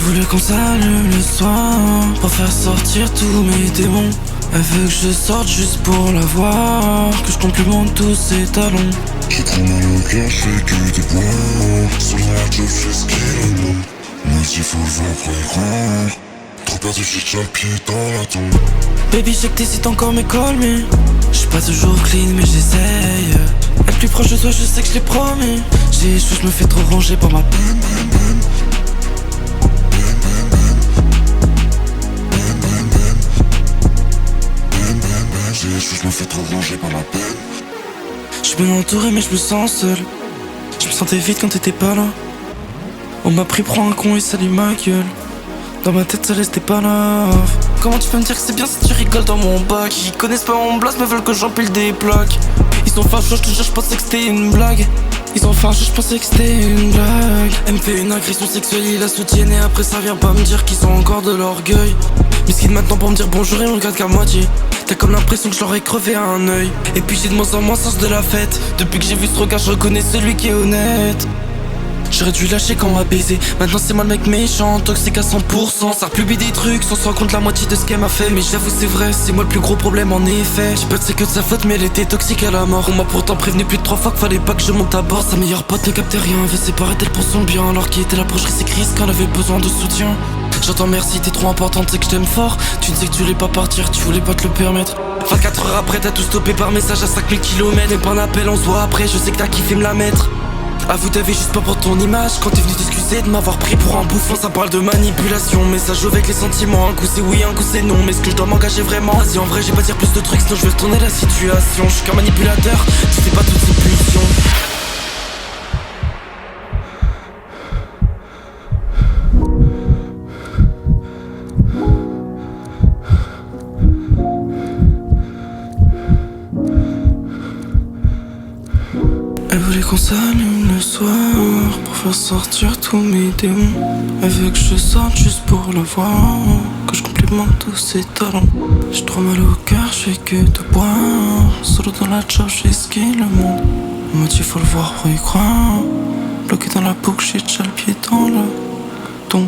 voulu qu'on s'allume le soir pour faire sortir tous mes démons. Elle veut que je sorte juste pour la voir, que je complimente tous ses talons. J'ai trop mal au cœur, je fais que des bois. Sur la job, je fais ce qu'il aime. Moi il faut le voir pour y croire. Trop perdu, j'ai déjà le pied dans la tombe. Baby, je sais que t'hésites encore mais call me. J'suis pas toujours clean mais j'essaye. Être plus proche de toi, je sais que je l'ai promis. J'ai échoué, je me fais trop ranger par ma peine. J'ai échoué, je me fais trop ranger par la peine. J'suis bien entouré mais je me sens seul. Je me sentais vide quand t'étais pas là. On m'a pris pour un con et salut ma gueule. Dans ma tête ça restait pas là. Comment tu peux me dire que c'est bien si tu rigoles dans mon bac? Ils connaissent pas mon blast mais veulent que j'empile des plaques. Ils sont fâcheux, je te jure, je pensais que c'était une blague. Ils sont fâcheux, je pensais que c'était une blague. Elle me fait une agression sexuelle, ils la soutiennent et après ça vient pas me dire qu'ils ont encore de l'orgueil. Mais ce qui maintenant pour me dire bonjour, ils me regardent qu'à moitié. T'as comme l'impression que je leur ai crevé un œil. Et puis j'ai de moins en moins sens de la fête. Depuis que j'ai vu ce regard, je reconnais celui qui est honnête. J'aurais dû lâcher quand on m'a baisé. Maintenant c'est moi le mec méchant, toxique à 100%. Ça republie des trucs sans se rendre compte la moitié de ce qu'elle m'a fait. Mais j'avoue c'est vrai, c'est moi le plus gros problème en effet. J'ai pas que c'est que de sa faute mais elle était toxique à la mort. On m'a pourtant prévenu plus de 3 fois qu'il fallait pas que je monte à bord. Sa meilleure pote ne captait rien, veut séparer d'elle pour son bien. Alors qui était la proche c'est Chris quand elle avait besoin de soutien. J'entends merci, t'es trop importante, c'est que je t'aime fort. Tu ne sais que tu voulais pas partir, tu voulais pas te le permettre. 24 heures après t'as tout stoppé par message à 5000 km. Et pas un appel, on se voit après, je sais que t'as kiffé me la mettre. Avoue t'avais juste pas pour ton image. Quand t'es venu t'excuser de m'avoir pris pour un bouffon. Ça parle de manipulation, mais ça joue avec les sentiments. Un coup c'est oui, un coup c'est non, mais est-ce que je dois m'engager vraiment? Vas-y en vrai j'ai pas dire plus de trucs, sinon je vais retourner la situation. Je suis qu'un manipulateur, tu sais pas toutes ces pulsions. Elle voulait qu'on s'allume le soir pour faire sortir tous mes démons. Elle veut que je sorte juste pour la voir, que je complimente tous ses talents. J'ai trop mal au cœur, je fais que de boire. Solo dans la job, j'esquille le monde. À moitié faut le voir pour y croire. Bloqué dans la boucle, j'ai déjà le pied dans le tombe.